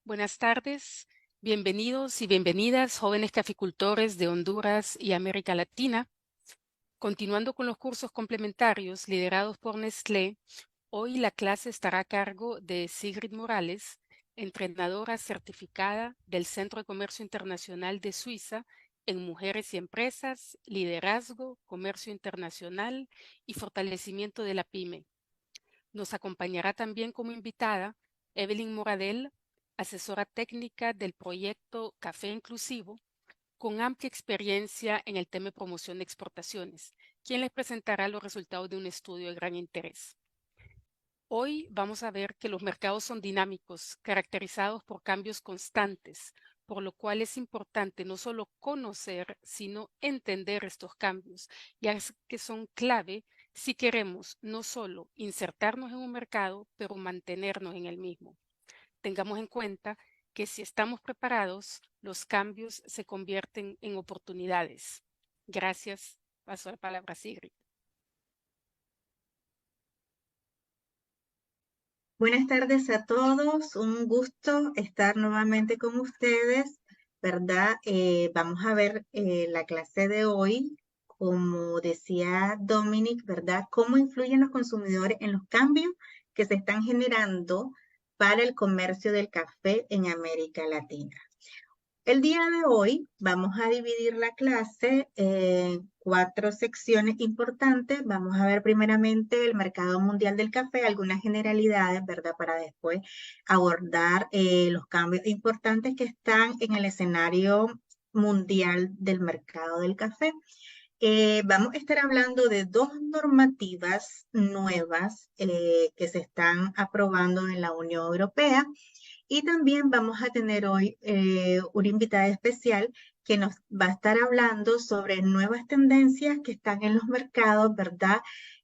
Buenas tardes, bienvenidos y bienvenidas, jóvenes caficultores de Honduras y América Latina. Continuando con los cursos complementarios liderados por Nestlé, hoy la clase estará a cargo de Sigrid Morales, entrenadora certificada del Centro de Comercio Internacional de Suiza en Mujeres y Empresas, Liderazgo, Comercio Internacional y Fortalecimiento de la PYME. Nos acompañará también como invitada Evelyn Moradel, asesora técnica del proyecto Café Inclusivo, con amplia experiencia en el tema de promoción de exportaciones, quien les presentará los resultados de un estudio de gran interés. Hoy vamos a ver que los mercados son dinámicos, caracterizados por cambios constantes, por lo cual es importante no solo conocer, sino entender estos cambios, ya que son clave si queremos no solo insertarnos en un mercado, pero mantenernos en el mismo. Tengamos en cuenta que si estamos preparados, los cambios se convierten en oportunidades. Gracias. Paso la palabra a Sigrid. Buenas tardes a todos, un gusto estar nuevamente con ustedes, ¿verdad? Vamos a ver la clase de hoy, como decía Dominic, ¿verdad? ¿Cómo influyen los consumidores en los cambios que se están generando para el comercio del café en América Latina? El día de hoy vamos a dividir la clase en 4 secciones importantes. Vamos a ver primeramente el mercado mundial del café, algunas generalidades, ¿verdad? Para después abordar los cambios importantes que están en el escenario mundial del mercado del café. Vamos a estar hablando de 2 normativas nuevas que se están aprobando en la Unión Europea. Y también vamos a tener hoy una invitada especial que nos va a estar hablando sobre nuevas tendencias que están en los mercados, ¿verdad?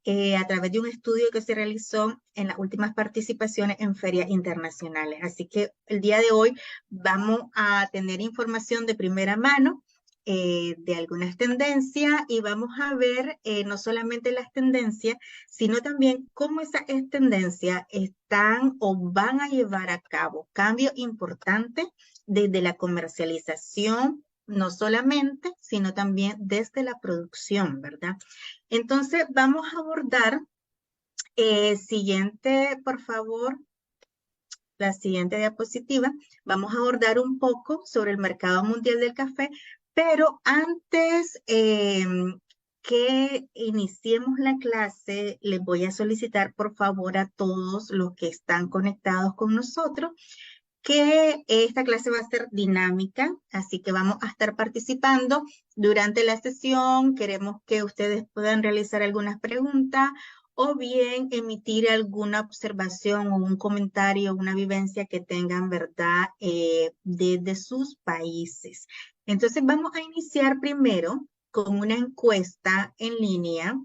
A través de un estudio que se realizó en las últimas participaciones en ferias internacionales. Así que el día de hoy vamos a tener información de primera mano de algunas tendencias y vamos a ver no solamente las tendencias, sino también cómo esas tendencias están o van a llevar a cabo cambios importantes desde la comercialización, no solamente, sino también desde la producción, ¿verdad? Entonces, vamos a abordar, siguiente, por favor, la siguiente diapositiva, vamos a abordar un poco sobre el mercado mundial del café, pero antes que iniciemos la clase, les voy a solicitar por favor a todos los que están conectados con nosotros que esta clase va a ser dinámica, así que vamos a estar participando durante la sesión. Queremos que ustedes puedan realizar algunas preguntas o bien emitir alguna observación o un comentario, una vivencia que tengan, ¿verdad?, desde sus países. Entonces vamos a iniciar primero con una encuesta en línea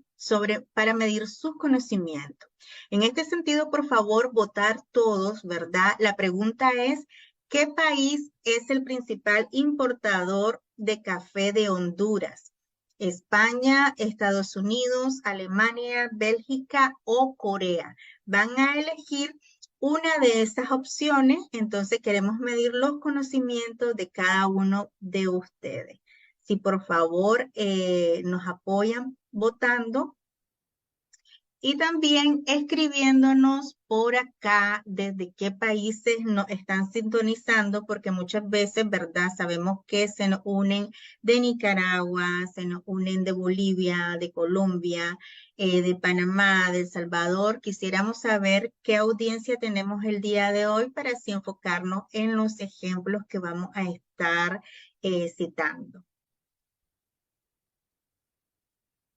para medir sus conocimientos. En este sentido, por favor, votar todos, ¿verdad? La pregunta es, ¿qué país es el principal importador de café de Honduras? España, Estados Unidos, Alemania, Bélgica o Corea. Van a elegir una de esas opciones, entonces queremos medir los conocimientos de cada uno de ustedes. Si por favor nos apoyan votando y también escribiéndonos por acá desde qué países nos están sintonizando, porque muchas veces, ¿verdad? Sabemos que se nos unen de Nicaragua, se nos unen de Bolivia, de Colombia, de Panamá, de El Salvador. Quisiéramos saber qué audiencia tenemos el día de hoy para así enfocarnos en los ejemplos que vamos a estar citando.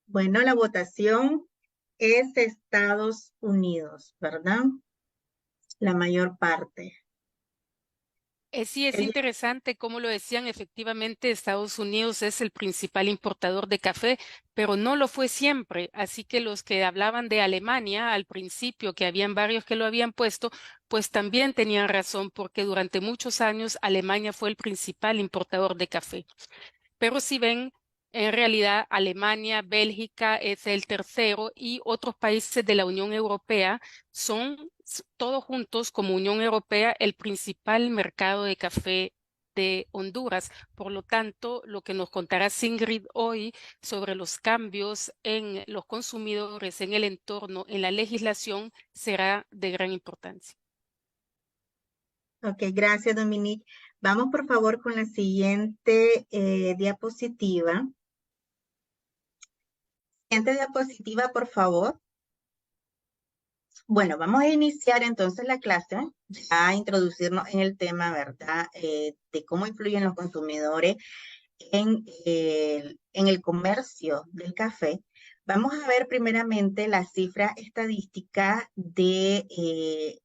Bueno, la votación es Estados Unidos, ¿verdad? La mayor parte. Sí, es interesante, como lo decían, efectivamente Estados Unidos es el principal importador de café, pero no lo fue siempre. Así que los que hablaban de Alemania al principio, que habían varios que lo habían puesto, pues también tenían razón, porque durante muchos años Alemania fue el principal importador de café. Pero si ven, en realidad Alemania, Bélgica es el tercero y otros países de la Unión Europea son todos juntos como Unión Europea el principal mercado de café de Honduras. Por lo tanto, lo que nos contará Sigrid hoy sobre los cambios en los consumidores, en el entorno, en la legislación, será de gran importancia. Ok, gracias, Dominique. Vamos, por favor, con la siguiente diapositiva. Siguiente diapositiva, por favor. Bueno, vamos a iniciar entonces la clase, ya a introducirnos en el tema, ¿verdad? De cómo influyen los consumidores en el comercio del café. Vamos a ver primeramente la cifra estadística de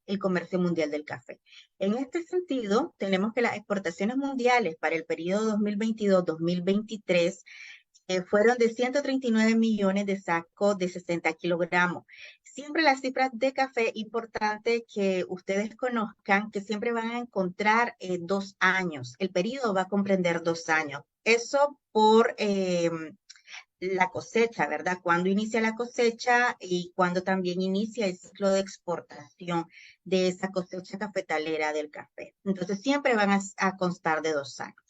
el comercio mundial del café. En este sentido, tenemos que las exportaciones mundiales para el periodo 2022-2023 fueron de 139 millones de sacos de 60 kilogramos. Siempre las cifras de café, importante que ustedes conozcan que siempre van a encontrar 2 años. El periodo va a comprender 2 años. Eso por la cosecha, ¿verdad? Cuando inicia la cosecha y cuando también inicia el ciclo de exportación de esa cosecha cafetalera del café. Entonces siempre van a constar de 2 años.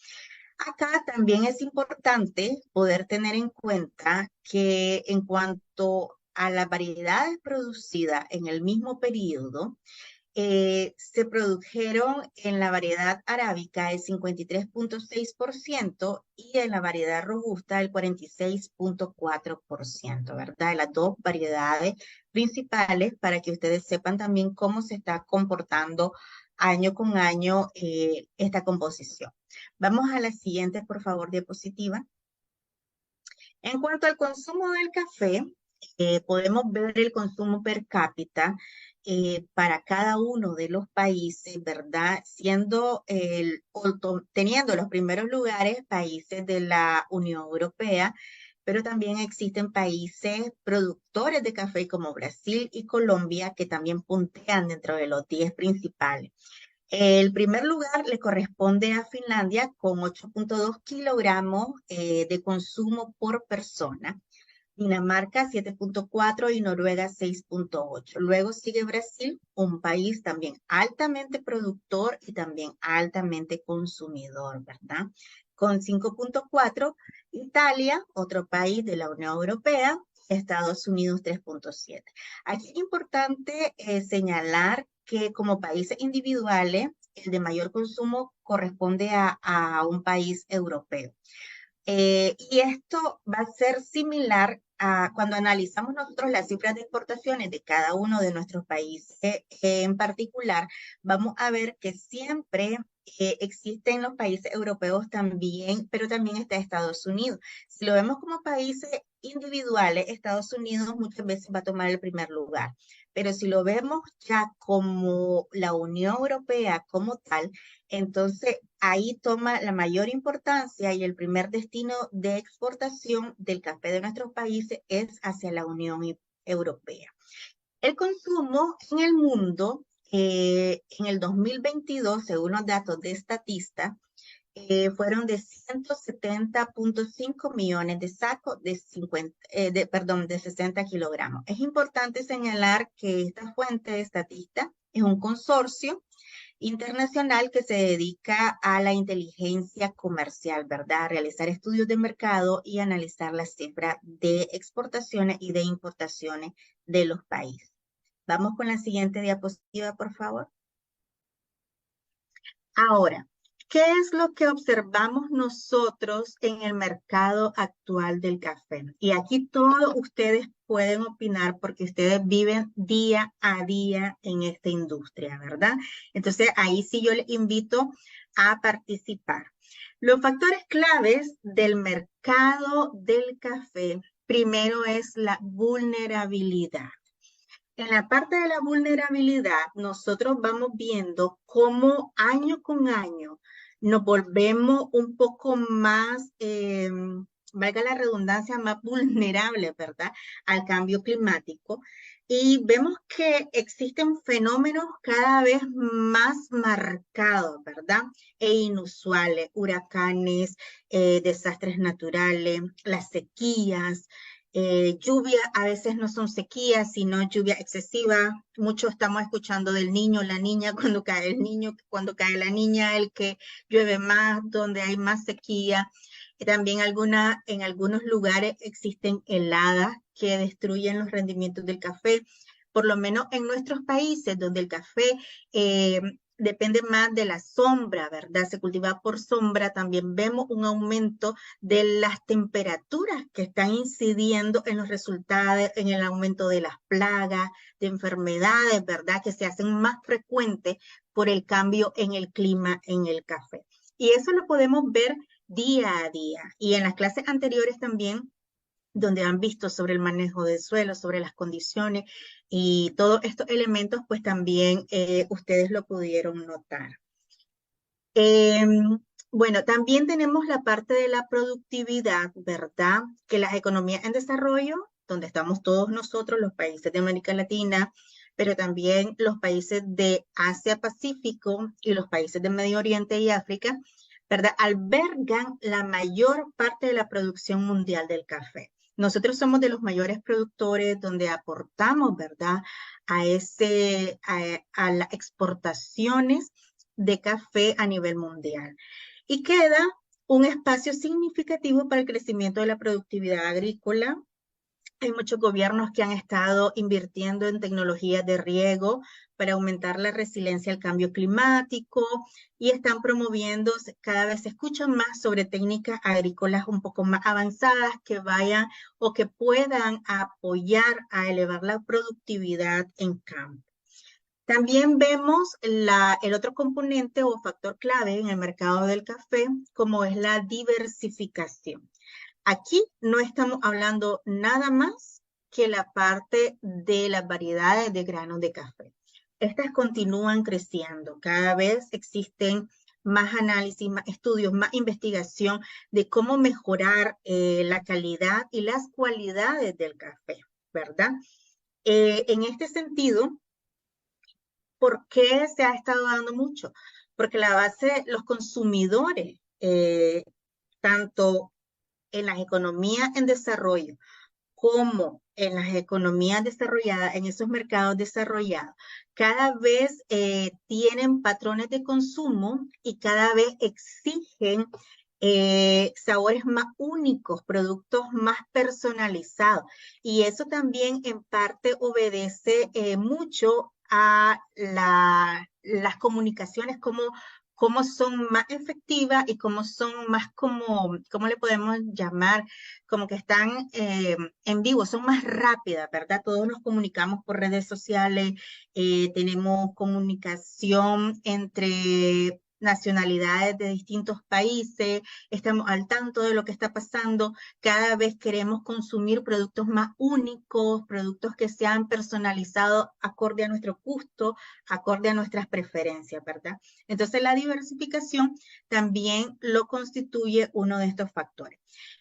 Acá también es importante poder tener en cuenta que en cuanto a las variedades producidas en el mismo periodo, se produjeron en la variedad arábica el 53.6% y en la variedad robusta el 46.4%, ¿verdad? De las dos variedades principales para que ustedes sepan también cómo se está comportando año con año esta composición. Vamos a la siguiente, por favor, diapositiva. En cuanto al consumo del café, podemos ver el consumo per cápita para cada uno de los países, ¿verdad? Teniendo los primeros lugares países de la Unión Europea, pero también existen países productores de café como Brasil y Colombia que también puntean dentro de los 10 principales. El primer lugar le corresponde a Finlandia con 8.2 kilogramos de consumo por persona. Dinamarca 7.4 y Noruega 6.8. Luego sigue Brasil, un país también altamente productor y también altamente consumidor, ¿verdad? Con 5.4. Italia, otro país de la Unión Europea, Estados Unidos 3.7. Aquí es importante señalar que como países individuales, el de mayor consumo corresponde a un país europeo. Y esto va a ser similar a cuando analizamos nosotros las cifras de exportaciones de cada uno de nuestros países en particular, vamos a ver que siempre existen los países europeos también, pero también está Estados Unidos. Si lo vemos como países individuales, Estados Unidos muchas veces va a tomar el primer lugar. Pero si lo vemos ya como la Unión Europea como tal, entonces ahí toma la mayor importancia y el primer destino de exportación del café de nuestros países es hacia la Unión Europea. El consumo en el mundo en el 2022, según los datos de Statista, fueron de 170.5 millones de sacos de 60 kilogramos. Es importante señalar que esta fuente de Statista es un consorcio internacional que se dedica a la inteligencia comercial, ¿verdad? A realizar estudios de mercado y analizar las cifras de exportaciones y de importaciones de los países. Vamos con la siguiente diapositiva, por favor. Ahora, ¿qué es lo que observamos nosotros en el mercado actual del café? Y aquí todos ustedes pueden opinar porque ustedes viven día a día en esta industria, ¿verdad? Entonces, ahí sí yo les invito a participar. Los factores claves del mercado del café, primero es la vulnerabilidad. En la parte de la vulnerabilidad, nosotros vamos viendo cómo año con año nos volvemos un poco más, valga la redundancia, más vulnerables, ¿verdad?, al cambio climático. Y vemos que existen fenómenos cada vez más marcados, ¿verdad?, e inusuales, huracanes, desastres naturales, las sequías, lluvia, a veces no son sequías, sino lluvia excesiva. Mucho estamos escuchando del niño, la niña, cuando cae el niño, cuando cae la niña, el que llueve más, donde hay más sequía. También en algunos lugares existen heladas que destruyen los rendimientos del café. Por lo menos en nuestros países, donde el café eh, depende más de la sombra, ¿verdad? Se cultiva por sombra, también vemos un aumento de las temperaturas que están incidiendo en los resultados, en el aumento de las plagas, de enfermedades, ¿verdad? Que se hacen más frecuentes por el cambio en el clima en el café. Y eso lo podemos ver día a día. Y en las clases anteriores también, donde han visto sobre el manejo del suelo, sobre las condiciones y todos estos elementos, pues también ustedes lo pudieron notar. Eh, bueno, también tenemos la parte de la productividad, ¿verdad? Que las economías en desarrollo, donde estamos todos nosotros, los países de América Latina, pero también los países de Asia-Pacífico y los países de Medio Oriente y África, ¿verdad? Albergan la mayor parte de la producción mundial del café. Nosotros somos de los mayores productores donde aportamos, ¿verdad? A las exportaciones de café a nivel mundial. Y queda un espacio significativo para el crecimiento de la productividad agrícola. Hay muchos gobiernos que han estado invirtiendo en tecnologías de riego para aumentar la resiliencia al cambio climático y están promoviendo, cada vez se escuchan más sobre técnicas agrícolas un poco más avanzadas que vayan o que puedan apoyar a elevar la productividad en campo. También vemos el otro componente o factor clave en el mercado del café, como es la diversificación. Aquí no estamos hablando nada más que la parte de las variedades de granos de café. Estas continúan creciendo. Cada vez existen más análisis, más estudios, más investigación de cómo mejorar la calidad y las cualidades del café, ¿verdad? En este sentido, ¿por qué se ha estado dando mucho? Porque la base, los consumidores, tanto en las economías en desarrollo como en las economías desarrolladas, en esos mercados desarrollados, cada vez tienen patrones de consumo y cada vez exigen sabores más únicos, productos más personalizados. Y eso también en parte obedece mucho a las comunicaciones, cómo son más efectivas y cómo son más ¿cómo le podemos llamar? Como que están en vivo, son más rápidas, ¿verdad? Todos nos comunicamos por redes sociales, tenemos comunicación entre nacionalidades de distintos países, estamos al tanto de lo que está pasando, cada vez queremos consumir productos más únicos, productos que sean personalizados acorde a nuestro gusto, acorde a nuestras preferencias, ¿verdad? Entonces la diversificación también lo constituye uno de estos factores.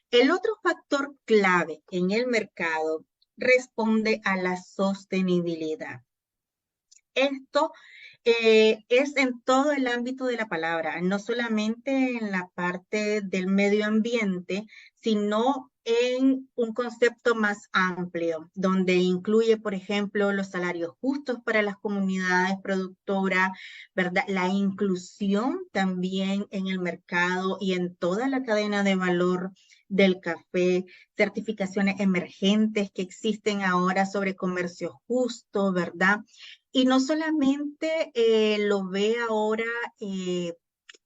El otro factor clave en el mercado responde a la sostenibilidad. Esto es en todo el ámbito de la palabra, no solamente en la parte del medio ambiente, sino en un concepto más amplio, donde incluye, por ejemplo, los salarios justos para las comunidades productoras, ¿verdad? La inclusión también en el mercado y en toda la cadena de valor del café, certificaciones emergentes que existen ahora sobre comercio justo, ¿verdad? Y no solamente lo ve ahora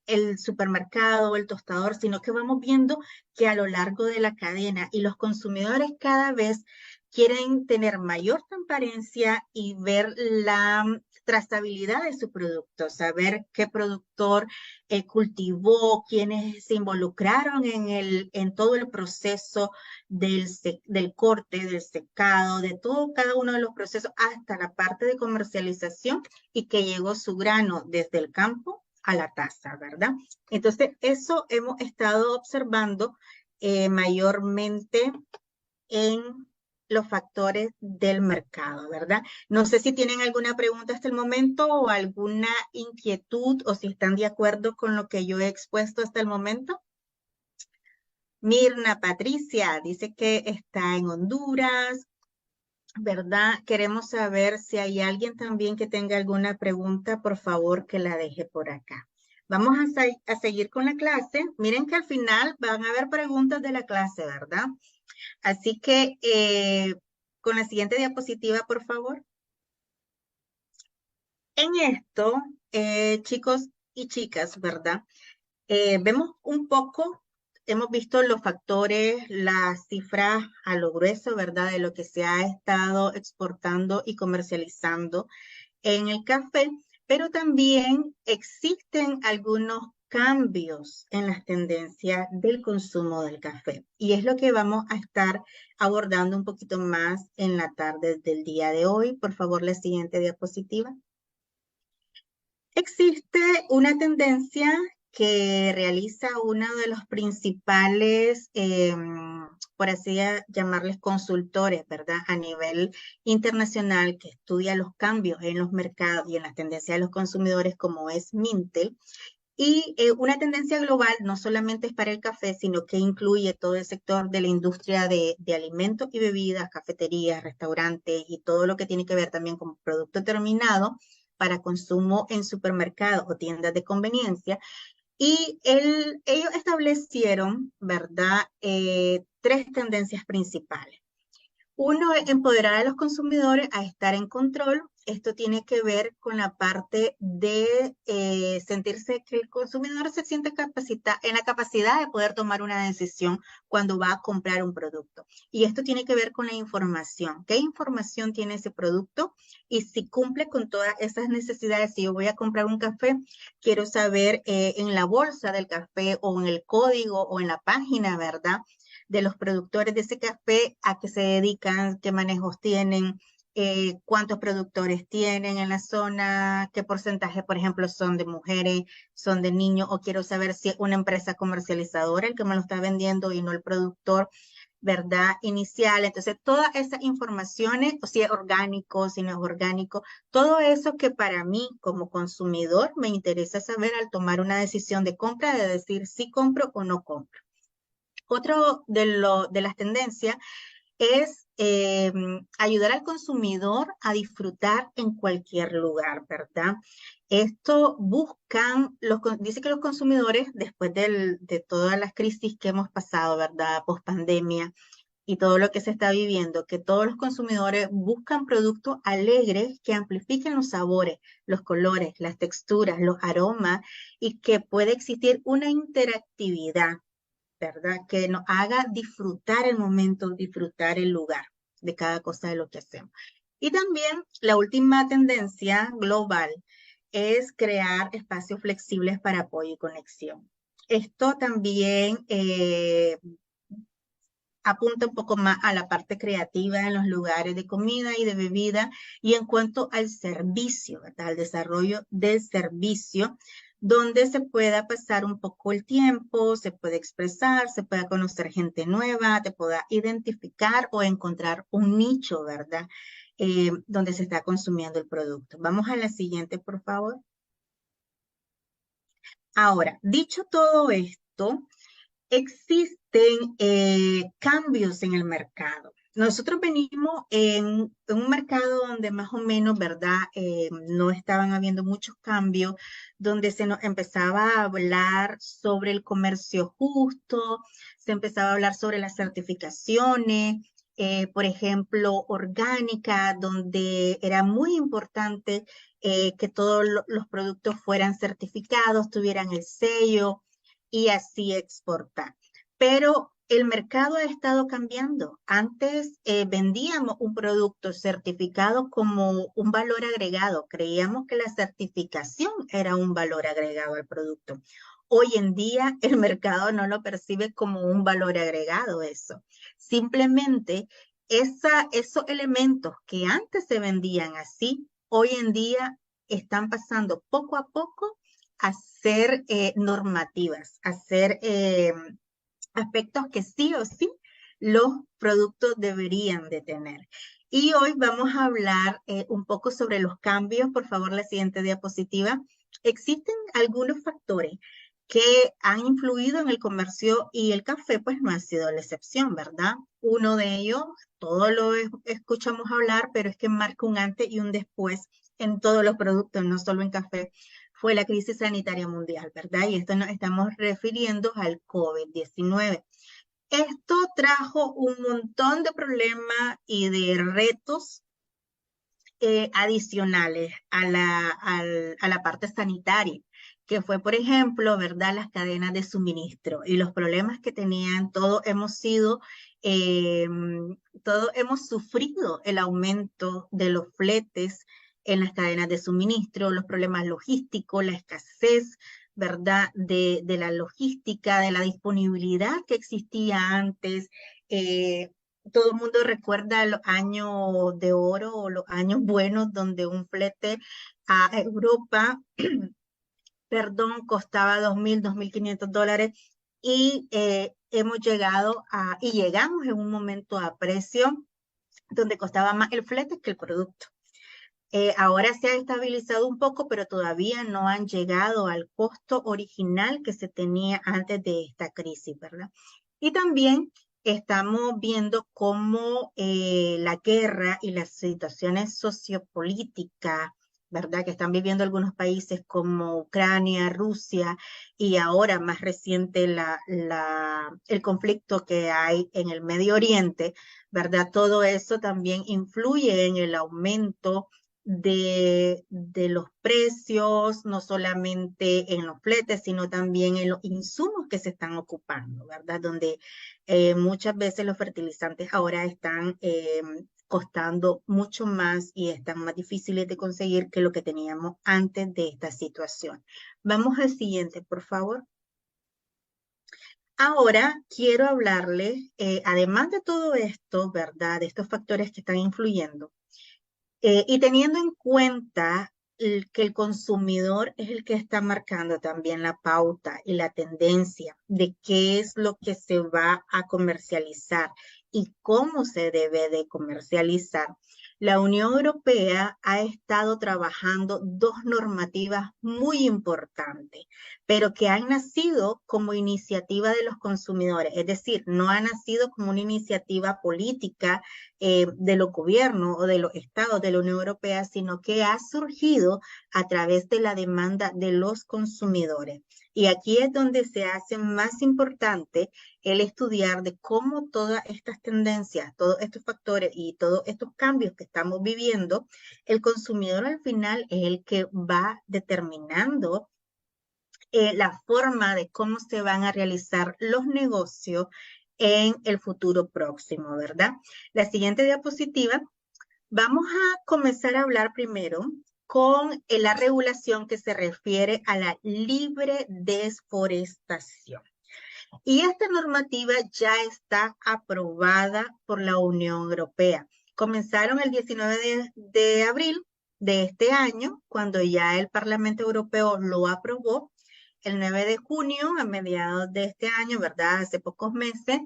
el supermercado o el tostador, sino que vamos viendo que a lo largo de la cadena y los consumidores cada vez quieren tener mayor transparencia y ver la trazabilidad de su producto, saber qué productor cultivó, quiénes se involucraron en todo el proceso del corte, del secado, de todo, cada uno de los procesos hasta la parte de comercialización y que llegó su grano desde el campo a la taza, ¿verdad? Entonces, eso hemos estado observando mayormente en los factores del mercado, ¿verdad? No sé si tienen alguna pregunta hasta el momento o alguna inquietud o si están de acuerdo con lo que yo he expuesto hasta el momento. Mirna Patricia dice que está en Honduras, ¿verdad? Queremos saber si hay alguien también que tenga alguna pregunta, por favor, que la deje por acá. Vamos a seguir con la clase. Miren que al final van a haber preguntas de la clase, ¿verdad? Así que con la siguiente diapositiva, por favor. En esto, chicos y chicas, ¿verdad? Vemos un poco, hemos visto los factores, las cifras a lo grueso, ¿verdad? De lo que se ha estado exportando y comercializando en el café, pero también existen algunos cambios en las tendencias del consumo del café. Y es lo que vamos a estar abordando un poquito más en la tarde del día de hoy. Por favor, la siguiente diapositiva. Existe una tendencia que realiza uno de los principales, por así llamarles consultores, ¿verdad? A nivel internacional que estudia los cambios en los mercados y en las tendencias de los consumidores como es Mintel. Y una tendencia global no solamente es para el café, sino que incluye todo el sector de la industria de alimentos y bebidas, cafeterías, restaurantes y todo lo que tiene que ver también con producto terminado para consumo en supermercados o tiendas de conveniencia. Y ellos establecieron, ¿verdad? Tres tendencias principales. Uno es empoderar a los consumidores a estar en control. Esto tiene que ver con la parte de sentirse que el consumidor se siente en la capacidad de poder tomar una decisión cuando va a comprar un producto. Y esto tiene que ver con la información. ¿Qué información tiene ese producto? Y si cumple con todas esas necesidades, si yo voy a comprar un café, quiero saber en la bolsa del café o en el código o en la página, ¿verdad? De los productores de ese café, a qué se dedican, qué manejos tienen, cuántos productores tienen en la zona, qué porcentaje, por ejemplo, son de mujeres, son de niños, o quiero saber si es una empresa comercializadora el que me lo está vendiendo y no el productor, ¿verdad? Inicial. Entonces, todas esas informaciones, o si es orgánico, si no es orgánico, todo eso que para mí como consumidor me interesa saber al tomar una decisión de compra, de decir si compro o no compro. Otro de las tendencias es ayudar al consumidor a disfrutar en cualquier lugar, ¿verdad? Esto buscan, dice que los consumidores, después de todas las crisis que hemos pasado, ¿verdad? Post pandemia y todo lo que se está viviendo, que todos los consumidores buscan productos alegres que amplifiquen los sabores, los colores, las texturas, los aromas y que puede existir una interactividad, ¿verdad? Que nos haga disfrutar el momento, disfrutar el lugar de cada cosa de lo que hacemos. Y también la última tendencia global es crear espacios flexibles para apoyo y conexión. Esto también apunta un poco más a la parte creativa en los lugares de comida y de bebida y en cuanto al servicio, ¿verdad? Al desarrollo del servicio, donde se pueda pasar un poco el tiempo, se puede expresar, se pueda conocer gente nueva, te pueda identificar o encontrar un nicho, ¿verdad? Donde se está consumiendo el producto. Vamos a la siguiente, por favor. Ahora, dicho todo esto, existen cambios en el mercado. Nosotros venimos en un mercado donde más o menos, ¿verdad? No estaban habiendo muchos cambios, donde se nos empezaba a hablar sobre el comercio justo, se empezaba a hablar sobre las certificaciones, por ejemplo, orgánica, donde era muy importante que todos los productos fueran certificados, tuvieran el sello y así exportar. Pero el mercado ha estado cambiando. Antes vendíamos un producto certificado como un valor agregado. Creíamos que la certificación era un valor agregado al producto. Hoy en día el mercado no lo percibe como un valor agregado eso. Simplemente esos elementos que antes se vendían así, hoy en día están pasando poco a poco a ser normativas, a ser aspectos que sí o sí los productos deberían de tener. Y hoy vamos a hablar un poco sobre los cambios. Por favor, la siguiente diapositiva. Existen algunos factores que han influido en el comercio y el café pues no ha sido la excepción, ¿verdad? Uno de ellos, todos lo escuchamos hablar, pero es que marca un antes y un después en todos los productos, no solo en café, fue la crisis sanitaria mundial, ¿verdad? Y esto nos estamos refiriendo al COVID-19. Esto trajo un montón de problemas y de retos adicionales a la parte sanitaria, que fue, por ejemplo, ¿verdad? Las cadenas de suministro y los problemas que tenían, eh, todos hemos sufrido el aumento de los fletes en las cadenas de suministro, los problemas logísticos, la escasez, ¿verdad? De la logística, de la disponibilidad que existía antes. Todo el mundo recuerda los años de oro o los años buenos donde un flete a Europa, perdón, costaba $2.000, $2.500 y hemos llegado y llegamos en un momento a precio donde costaba más el flete que el producto. Ahora se ha estabilizado un poco, pero todavía no han llegado al costo original que se tenía antes de esta crisis, ¿verdad? Y también estamos viendo cómo la guerra y las situaciones sociopolíticas, ¿verdad? Que están viviendo algunos países como Ucrania, Rusia y ahora más reciente el conflicto que hay en el Medio Oriente, ¿verdad? Todo eso también influye en el aumento de los precios, no solamente en los fletes, sino también en los insumos que se están ocupando, ¿verdad? Donde muchas veces los fertilizantes ahora están costando mucho más y están más difíciles de conseguir que lo que teníamos antes de esta situación. Vamos al siguiente, por favor. Ahora quiero hablarle, además de todo esto, ¿verdad? De estos factores que están influyendo, y teniendo en cuenta que el consumidor es el que está marcando también la pauta y la tendencia de qué es lo que se va a comercializar y cómo se debe de comercializar, la Unión Europea ha estado trabajando dos normativas muy importantes, pero que han nacido como iniciativa de los consumidores, es decir, no ha nacido como una iniciativa política de los gobiernos o de los estados de la Unión Europea, sino que ha surgido a través de la demanda de los consumidores. Y aquí es donde se hace más importante el estudiar de cómo todas estas tendencias, todos estos factores y todos estos cambios que estamos viviendo, el consumidor al final es el que va determinando la forma de cómo se van a realizar los negocios en el futuro próximo, ¿verdad? La siguiente diapositiva, vamos a comenzar a hablar primero con la regulación que se refiere a la libre desforestación. Y esta normativa ya está aprobada por la Unión Europea. Comenzaron el 19 de abril de este año, cuando ya el Parlamento Europeo lo aprobó. El 9 de junio, a mediados de este año, ¿verdad? Hace pocos meses,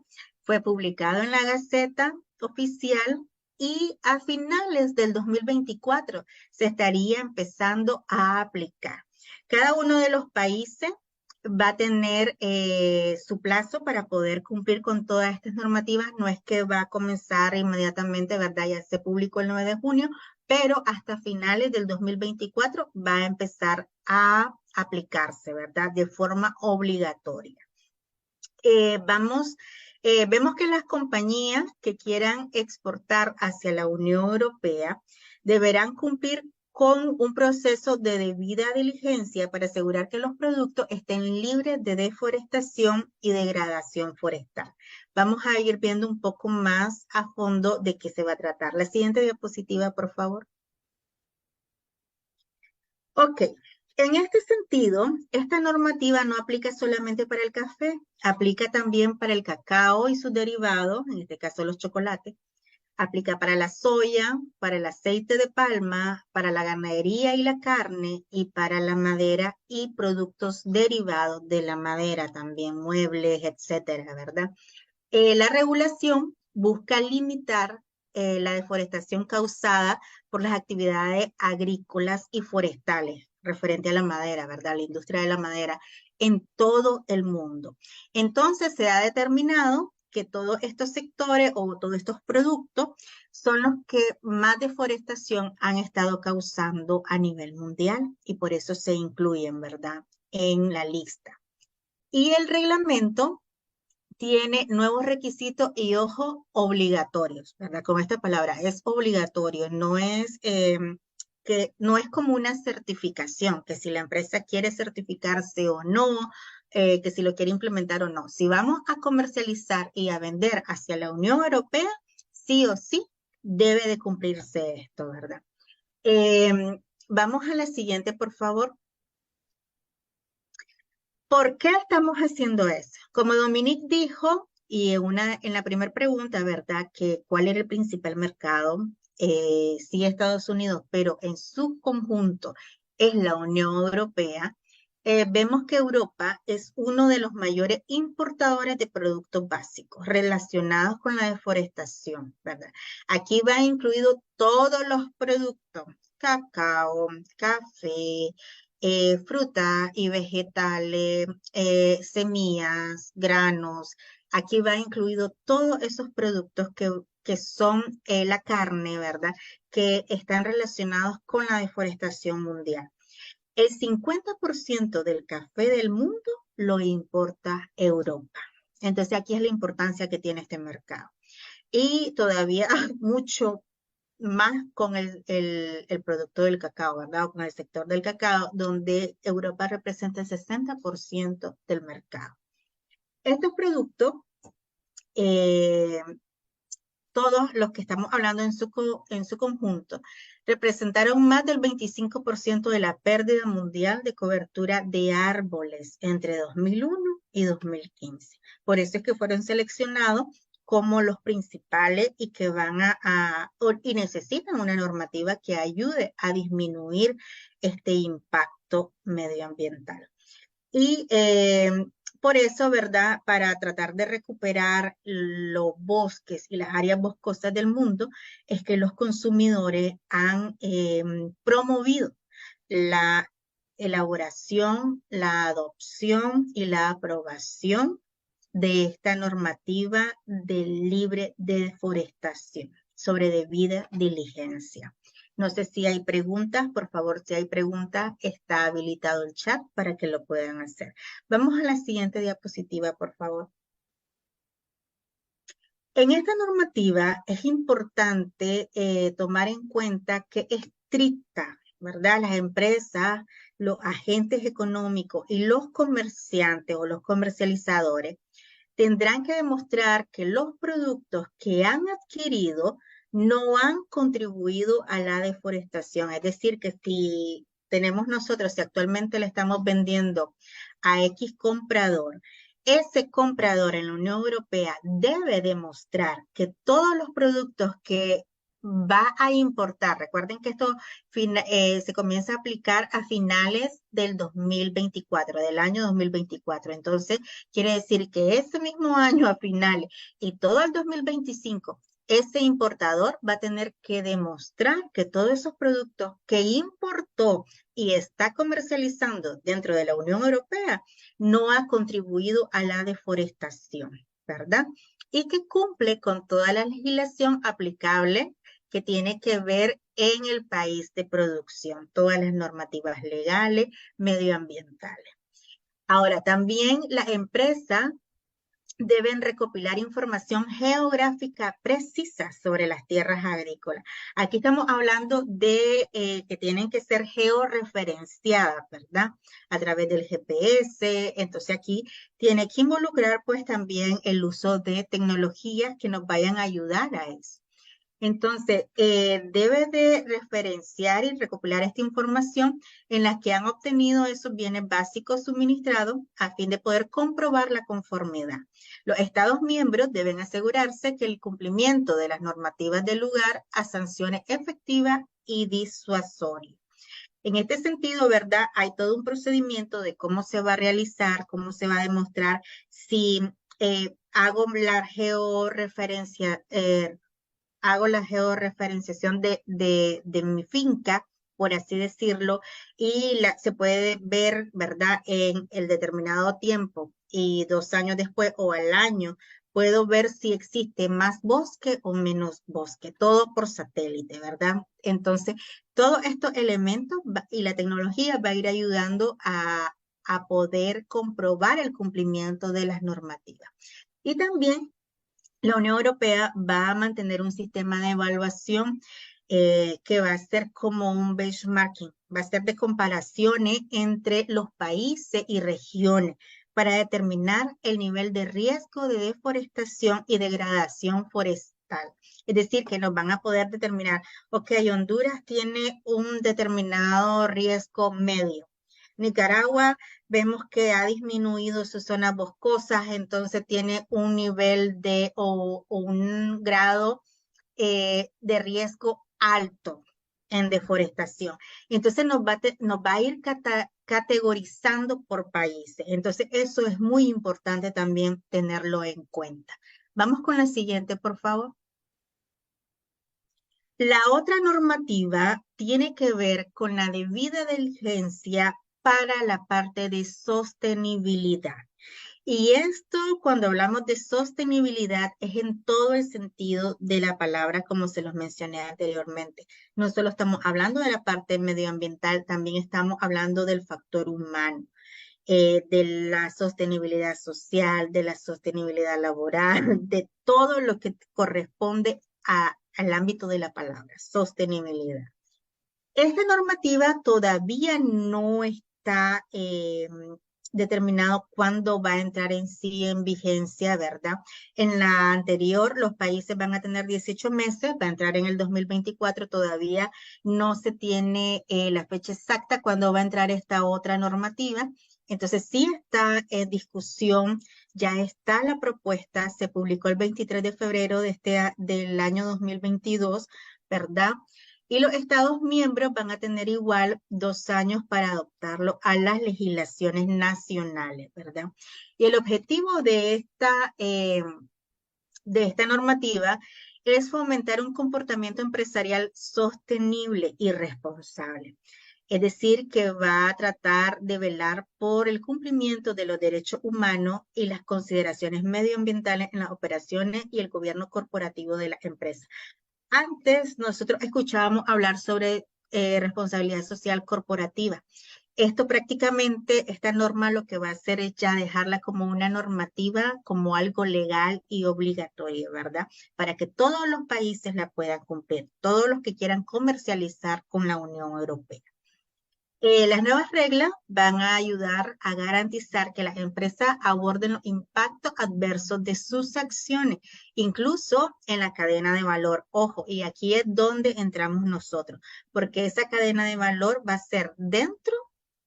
fue publicado en la Gaceta Oficial y a finales del 2024 se estaría empezando a aplicar. Cada uno de los países va a tener su plazo para poder cumplir con todas estas normativas. No es que va a comenzar inmediatamente, ¿verdad? Ya se publicó el 9 de junio, pero hasta finales del 2024 va a empezar a aplicarse, ¿verdad? De forma obligatoria. Vemos que las compañías que quieran exportar hacia la Unión Europea deberán cumplir con un proceso de debida diligencia para asegurar que los productos estén libres de deforestación y degradación forestal. Vamos a ir viendo un poco más a fondo de qué se va a tratar. La siguiente diapositiva, por favor. Ok, en este sentido, esta normativa no aplica solamente para el café, aplica también para el cacao y sus derivados, en este caso los chocolates, aplica para la soya, para el aceite de palma, para la ganadería y la carne, y para la madera y productos derivados de la madera, también muebles, etcétera, ¿verdad? La regulación busca limitar la deforestación causada por las actividades agrícolas y forestales, referente a la madera, ¿verdad? La industria de la madera en todo el mundo. Entonces se ha determinado que todos estos sectores o todos estos productos son los que más deforestación han estado causando a nivel mundial y por eso se incluyen, ¿verdad? En la lista. Y el reglamento tiene nuevos requisitos y, ojo, obligatorios, ¿verdad? Con esta palabra, es obligatorio, no es como una certificación, que si la empresa quiere certificarse o no, que si lo quiere implementar o no. Si vamos a comercializar y a vender hacia la Unión Europea, sí o sí debe de cumplirse esto, ¿verdad? Vamos a la siguiente, por favor. ¿Por qué estamos haciendo eso? Como Dominique dijo, y en la primera pregunta, ¿verdad? Que cuál era el principal mercado, sí Estados Unidos, pero en su conjunto es la Unión Europea. Vemos que Europa es uno de los mayores importadores de productos básicos relacionados con la deforestación, ¿verdad? Aquí va incluido todos los productos, cacao, café, fruta y vegetales, semillas, granos. Aquí va incluido todos esos productos que son la carne, ¿verdad? Que están relacionados con la deforestación mundial. El 50% del café del mundo lo importa Europa. Entonces aquí es la importancia que tiene este mercado. Y todavía mucho más con el producto del cacao, ¿verdad? O con el sector del cacao, donde Europa representa el 60% del mercado. Estos productos, eh, todos los que estamos hablando en su conjunto, representaron más del 25% de la pérdida mundial de cobertura de árboles entre 2001 y 2015. Por eso es que fueron seleccionados como los principales y que y necesitan una normativa que ayude a disminuir este impacto medioambiental. Y por eso, ¿verdad? Para tratar de recuperar los bosques y las áreas boscosas del mundo, es que los consumidores han promovido la elaboración, la adopción y la aprobación de esta normativa de libre deforestación sobre debida diligencia. No sé si hay preguntas, por favor, si hay preguntas, está habilitado el chat para que lo puedan hacer. Vamos a la siguiente diapositiva, por favor. En esta normativa es importante tomar en cuenta que es estricta, ¿verdad? Las empresas, los agentes económicos y los comerciantes o los comercializadores tendrán que demostrar que los productos que han adquirido no han contribuido a la deforestación. Es decir, que si tenemos nosotros, si actualmente le estamos vendiendo a X comprador, ese comprador en la Unión Europea debe demostrar que todos los productos que va a importar, recuerden que esto se comienza a aplicar a finales del 2024, del año 2024. Entonces, quiere decir que ese mismo año a finales y todo el 2025, ese importador va a tener que demostrar que todos esos productos que importó y está comercializando dentro de la Unión Europea no ha contribuido a la deforestación, ¿verdad? Y que cumple con toda la legislación aplicable que tiene que ver en el país de producción, todas las normativas legales, medioambientales. Ahora, también las empresas deben recopilar información geográfica precisa sobre las tierras agrícolas. Aquí estamos hablando de que tienen que ser georreferenciadas, ¿verdad? A través del GPS. Entonces aquí tiene que involucrar pues también el uso de tecnologías que nos vayan a ayudar a eso. Entonces, debe de referenciar y recopilar esta información en la que han obtenido esos bienes básicos suministrados a fin de poder comprobar la conformidad. Los Estados miembros deben asegurarse que el cumplimiento de las normativas del lugar a sanciones efectivas y disuasorias. En este sentido, ¿verdad? Hay todo un procedimiento de cómo se va a realizar, cómo se va a demostrar si hago la georreferencia, hago la georreferenciación de mi finca por así decirlo, y se puede ver, ¿verdad?, en el determinado tiempo y 2 años después o al año, puedo ver si existe más bosque o menos bosque, todo por satélite, ¿verdad? Entonces, todos estos elementos y la tecnología va a ir ayudando a poder comprobar el cumplimiento de las normativas. Y también la Unión Europea va a mantener un sistema de evaluación que va a ser como un benchmarking, va a ser de comparaciones entre los países y regiones para determinar el nivel de riesgo de deforestación y degradación forestal. Es decir, que nos van a poder determinar, ok, Honduras tiene un determinado riesgo medio. Nicaragua vemos que ha disminuido sus zonas boscosas, entonces tiene un nivel o un grado de riesgo alto en deforestación. Entonces nos va a ir categorizando por países. Entonces eso es muy importante también tenerlo en cuenta. Vamos con la siguiente, por favor. La otra normativa tiene que ver con la debida diligencia para la parte de sostenibilidad. Y esto, cuando hablamos de sostenibilidad, es en todo el sentido de la palabra, como se los mencioné anteriormente. No solo estamos hablando de la parte medioambiental, también estamos hablando del factor humano, de la sostenibilidad social, de la sostenibilidad laboral, de todo lo que corresponde al ámbito de la palabra, sostenibilidad. Esta normativa todavía no está determinado cuándo va a entrar en sí en vigencia, ¿verdad? En la anterior, los países van a tener 18 meses, va a entrar en el 2024, todavía no se tiene la fecha exacta cuándo va a entrar esta otra normativa. Entonces, sí está en discusión, ya está la propuesta, se publicó el 23 de febrero del año 2022, ¿verdad? Y los Estados miembros van a tener igual 2 años para adoptarlo a las legislaciones nacionales, ¿verdad? Y el objetivo de esta normativa es fomentar un comportamiento empresarial sostenible y responsable. Es decir, que va a tratar de velar por el cumplimiento de los derechos humanos y las consideraciones medioambientales en las operaciones y el gobierno corporativo de la empresa. Antes nosotros escuchábamos hablar sobre responsabilidad social corporativa. Esto prácticamente, esta norma lo que va a hacer es ya dejarla como una normativa, como algo legal y obligatorio, ¿verdad? Para que todos los países la puedan cumplir, todos los que quieran comercializar con la Unión Europea. Las nuevas reglas van a ayudar a garantizar que las empresas aborden los impactos adversos de sus acciones, incluso en la cadena de valor. Ojo, y aquí es donde entramos nosotros, porque esa cadena de valor va a ser dentro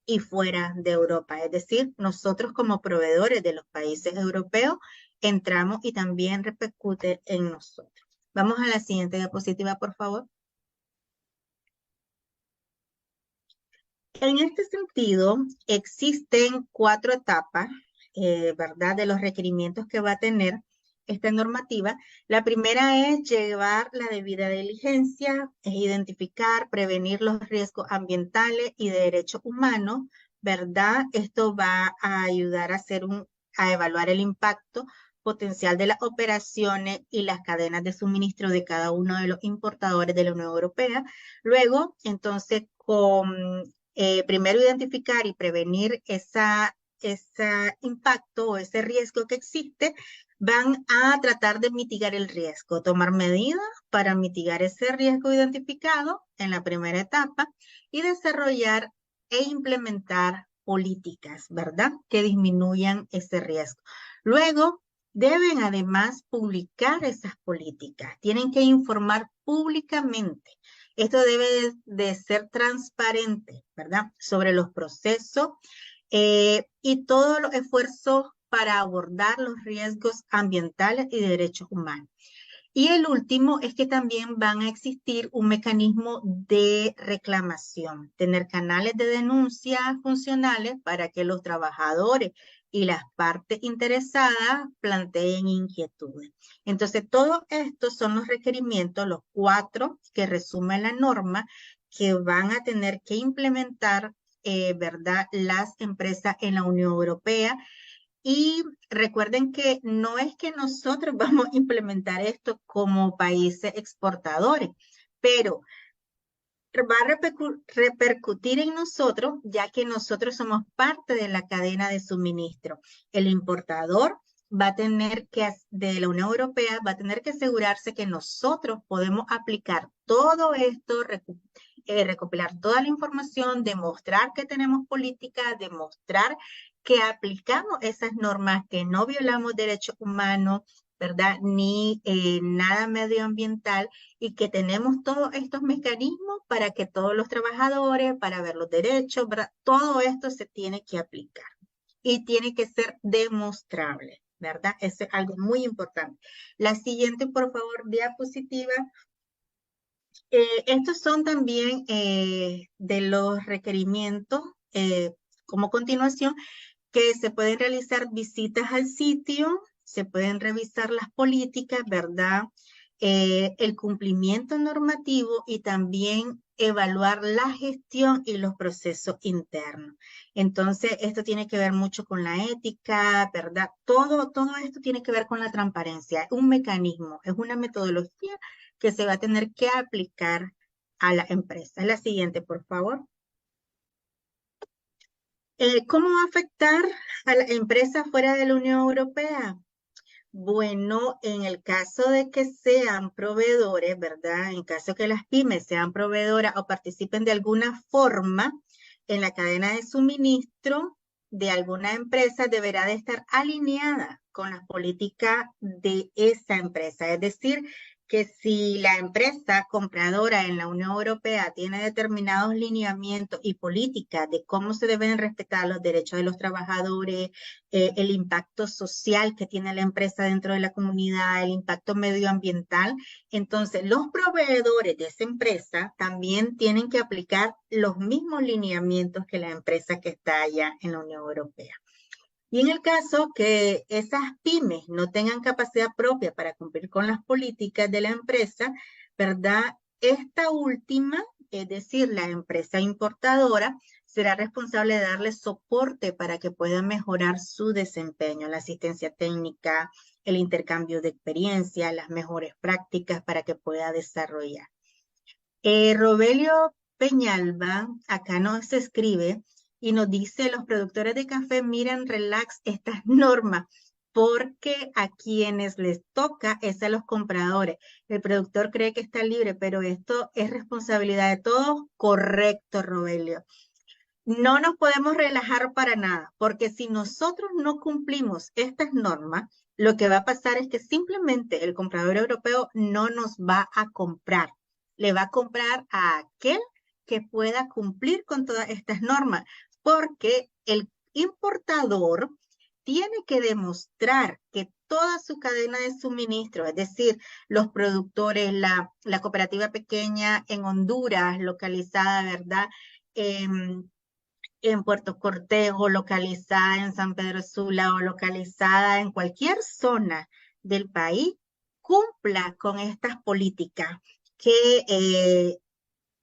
y fuera de Europa. Es decir, nosotros como proveedores de los países europeos entramos y también repercute en nosotros. Vamos a la siguiente diapositiva, por favor. En este sentido, existen 4 etapas, ¿verdad?, de los requerimientos que va a tener esta normativa. La primera es llevar la debida diligencia, es identificar, prevenir los riesgos ambientales y de derechos humanos, ¿verdad? Esto va a ayudar a evaluar el impacto potencial de las operaciones y las cadenas de suministro de cada uno de los importadores de la Unión Europea. Luego, entonces, primero identificar y prevenir ese impacto o ese riesgo que existe, van a tratar de mitigar el riesgo, tomar medidas para mitigar ese riesgo identificado en la primera etapa y desarrollar e implementar políticas, ¿verdad?, que disminuyan ese riesgo. Luego, deben además publicar esas políticas, tienen que informar públicamente. Esto debe de ser transparente, ¿verdad?, sobre los procesos y todos los esfuerzos para abordar los riesgos ambientales y de derechos humanos. Y el último es que también van a existir un mecanismo de reclamación, tener canales de denuncia funcionales para que los trabajadores y las partes interesadas planteen inquietudes. Entonces, todos estos son los requerimientos, los 4 que resume la norma, que van a tener que implementar, ¿verdad?, las empresas en la Unión Europea. Y recuerden que no es que nosotros vamos a implementar esto como países exportadores, pero va a repercutir en nosotros, ya que nosotros somos parte de la cadena de suministro. El importador va a tener que, de la Unión Europea, va a tener que asegurarse que nosotros podemos aplicar todo esto, recopilar toda la información, demostrar que tenemos política, demostrar que aplicamos esas normas, que no violamos derechos humanos, ¿verdad? Ni nada medioambiental, y que tenemos todos estos mecanismos para que todos los trabajadores, para ver los derechos, ¿verdad? Todo esto se tiene que aplicar y tiene que ser demostrable, ¿verdad? Eso es algo muy importante. La siguiente, por favor, diapositiva. Estos son también de los requerimientos, como continuación, que se pueden realizar visitas al sitio, se pueden revisar las políticas, ¿verdad? El cumplimiento normativo y también evaluar la gestión y los procesos internos. Entonces, esto tiene que ver mucho con la ética, ¿verdad? Todo esto tiene que ver con la transparencia. Es un mecanismo, es una metodología que se va a tener que aplicar a la empresa. La siguiente, por favor. ¿Cómo va a afectar a las empresas fuera de la Unión Europea? Bueno, en el caso de que sean proveedores, ¿verdad? En caso que las pymes sean proveedoras o participen de alguna forma en la cadena de suministro de alguna empresa, deberá de estar alineada con las políticas de esa empresa. Es decir, que si la empresa compradora en la Unión Europea tiene determinados lineamientos y políticas de cómo se deben respetar los derechos de los trabajadores, el impacto social que tiene la empresa dentro de la comunidad, el impacto medioambiental, entonces los proveedores de esa empresa también tienen que aplicar los mismos lineamientos que la empresa que está allá en la Unión Europea. Y en el caso que esas pymes no tengan capacidad propia para cumplir con las políticas de la empresa, ¿verdad? Esta última, es decir, la empresa importadora, será responsable de darle soporte para que puedan mejorar su desempeño, la asistencia técnica, el intercambio de experiencia, las mejores prácticas para que pueda desarrollar. Robelio Peñalba, acá nos escribe y nos dice: los productores de café miren relax estas normas, porque a quienes les toca es a los compradores. El productor cree que está libre, pero esto es responsabilidad de todos. Correcto, Robelio. No nos podemos relajar para nada, porque si nosotros no cumplimos estas normas, lo que va a pasar es que simplemente el comprador europeo no nos va a comprar. Le va a comprar a aquel que pueda cumplir con todas estas normas, porque el importador tiene que demostrar que toda su cadena de suministro, es decir, los productores, la cooperativa pequeña en Honduras, localizada, ¿verdad? En Puerto Cortejo, localizada en San Pedro Sula o localizada en cualquier zona del país, cumpla con estas políticas que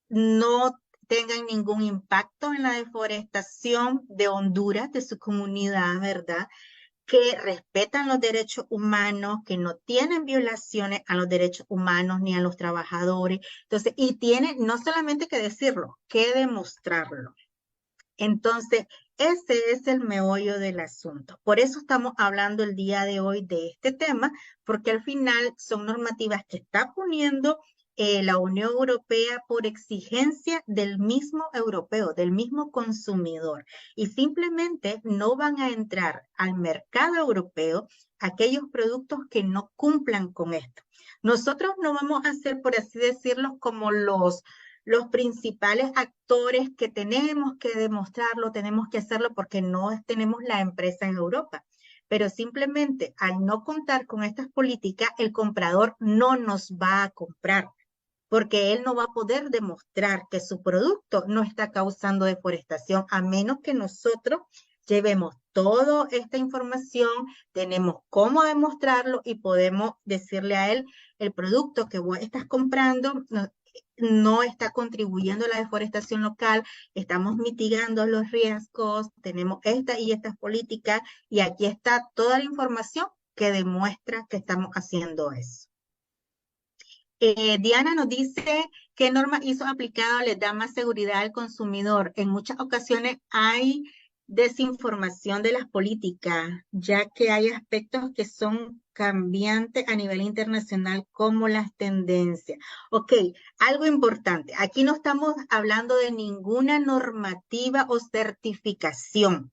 no tengan ningún impacto en la deforestación de Honduras, de su comunidad, ¿verdad? Que respetan los derechos humanos, que no tienen violaciones a los derechos humanos ni a los trabajadores. Entonces, y tiene no solamente que decirlo, que demostrarlo. Entonces, ese es el meollo del asunto. Por eso estamos hablando el día de hoy de este tema, porque al final son normativas que está poniendo la Unión Europea por exigencia del mismo europeo, del mismo consumidor. Y simplemente no van a entrar al mercado europeo aquellos productos que no cumplan con esto. Nosotros no vamos a ser, por así decirlo, como los principales actores que tenemos que demostrarlo, tenemos que hacerlo porque no tenemos la empresa en Europa. Pero simplemente al no contar con estas políticas, el comprador no nos va a comprar, porque él no va a poder demostrar que su producto no está causando deforestación, a menos que nosotros llevemos toda esta información, tenemos cómo demostrarlo y podemos decirle a él: el producto que vos estás comprando no está contribuyendo a la deforestación local, estamos mitigando los riesgos, tenemos esta y estas políticas, y aquí está toda la información que demuestra que estamos haciendo eso. Diana nos dice qué norma ISO aplicado les da más seguridad al consumidor. En muchas ocasiones hay desinformación de las políticas, ya que hay aspectos que son cambiantes a nivel internacional, como las tendencias. Ok, algo importante. Aquí no estamos hablando de ninguna normativa o certificación.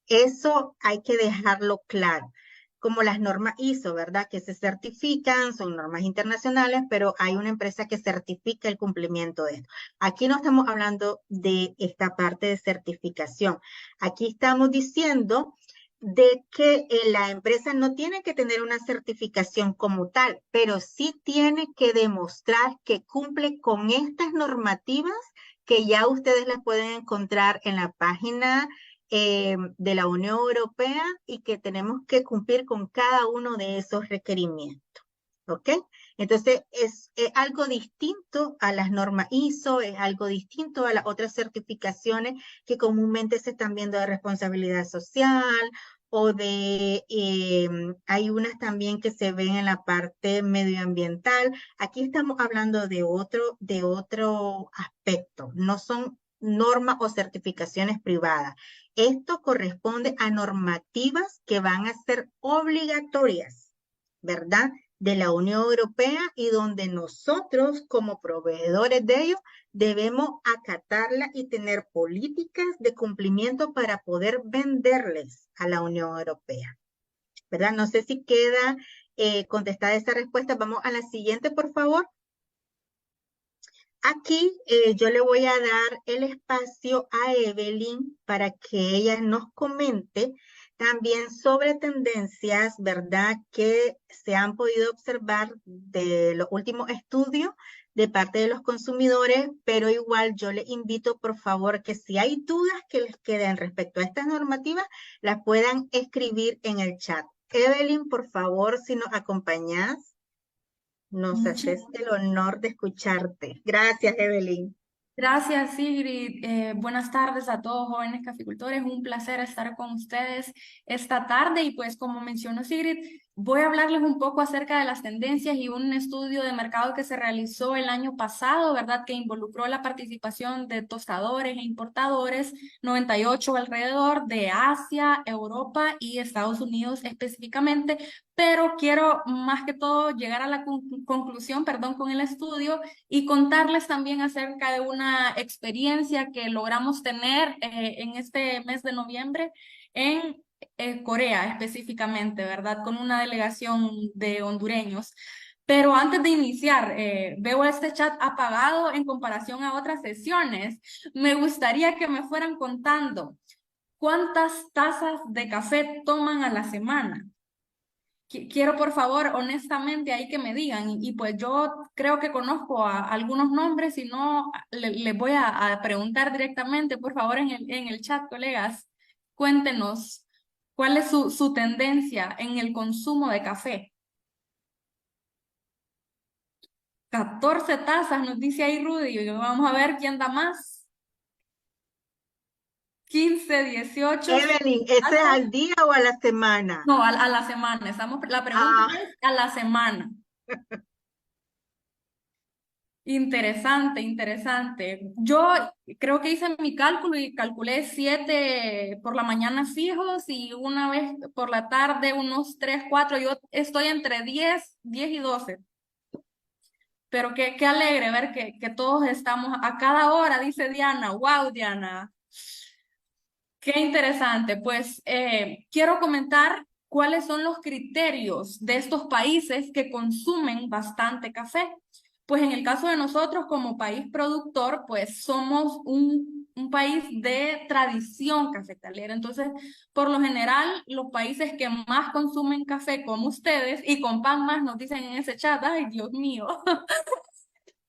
Eso hay que dejarlo claro. Como las normas ISO, ¿verdad? Que se certifican, son normas internacionales, pero hay una empresa que certifica el cumplimiento de esto. Aquí no estamos hablando de esta parte de certificación. Aquí estamos diciendo de que la empresa no tiene que tener una certificación como tal, pero sí tiene que demostrar que cumple con estas normativas que ya ustedes las pueden encontrar en la página de la Unión Europea, y que tenemos que cumplir con cada uno de esos requerimientos. ¿Ok? Entonces, es algo distinto a las normas ISO, es algo distinto a las otras certificaciones que comúnmente se están viendo de responsabilidad social, o hay unas también que se ven en la parte medioambiental. Aquí estamos hablando de otro aspecto, no son normas o certificaciones privadas. Esto corresponde a normativas que van a ser obligatorias, ¿verdad? De la Unión Europea, y donde nosotros como proveedores de ellos debemos acatarla y tener políticas de cumplimiento para poder venderles a la Unión Europea, ¿verdad? No sé si queda contestada esta respuesta. Vamos a la siguiente, por favor. Aquí yo le voy a dar el espacio a Evelyn para que ella nos comente también sobre tendencias, ¿verdad?, que se han podido observar de los últimos estudios de parte de los consumidores, pero igual yo le invito, por favor, que si hay dudas que les queden respecto a estas normativas, las puedan escribir en el chat. Evelyn, por favor, si nos acompañas. Nos haces el honor de escucharte. Gracias, Evelyn. Gracias, Sigrid. Buenas tardes a todos jóvenes caficultores. Un placer estar con ustedes esta tarde. Y pues como mencionó Sigrid, voy a hablarles un poco acerca de las tendencias y un estudio de mercado que se realizó el año pasado, ¿verdad? Que involucró la participación de tostadores e importadores, 98 alrededor de Asia, Europa y Estados Unidos específicamente. Pero quiero más que todo llegar a la conclusión, perdón, con el estudio, y contarles también acerca de una experiencia que logramos tener en este mes de noviembre en Corea específicamente, ¿verdad? Con una delegación de hondureños. Pero antes de iniciar, veo este chat apagado en comparación a otras sesiones. Me gustaría que me fueran contando cuántas tazas de café toman a la semana. Quiero, por favor, honestamente, ahí que me digan. Y pues yo creo que conozco a algunos nombres, si no, les voy a preguntar directamente, por favor, en el chat, colegas. Cuéntenos cuál es su tendencia en el consumo de café. 14 tazas, nos dice ahí Rudy. Vamos a ver quién da más. 15, 18. Evelyn, ¿eso es al día o a la semana? No, a la semana. La pregunta Ah, es a la semana. Interesante, interesante. Yo creo que hice mi cálculo y calculé 7 por la mañana fijos y una vez por la tarde unos 3, 4. Yo estoy entre 10 y 12. Pero qué alegre ver que todos estamos a cada hora, dice Diana. Wow, Diana. Qué interesante. Pues quiero comentar cuáles son los criterios de estos países que consumen bastante café. Pues en el caso de nosotros como país productor, pues somos un país de tradición cafetalera. Entonces, por lo general, los países que más consumen café como ustedes y con pan más nos dicen en ese chat, ay, Dios mío.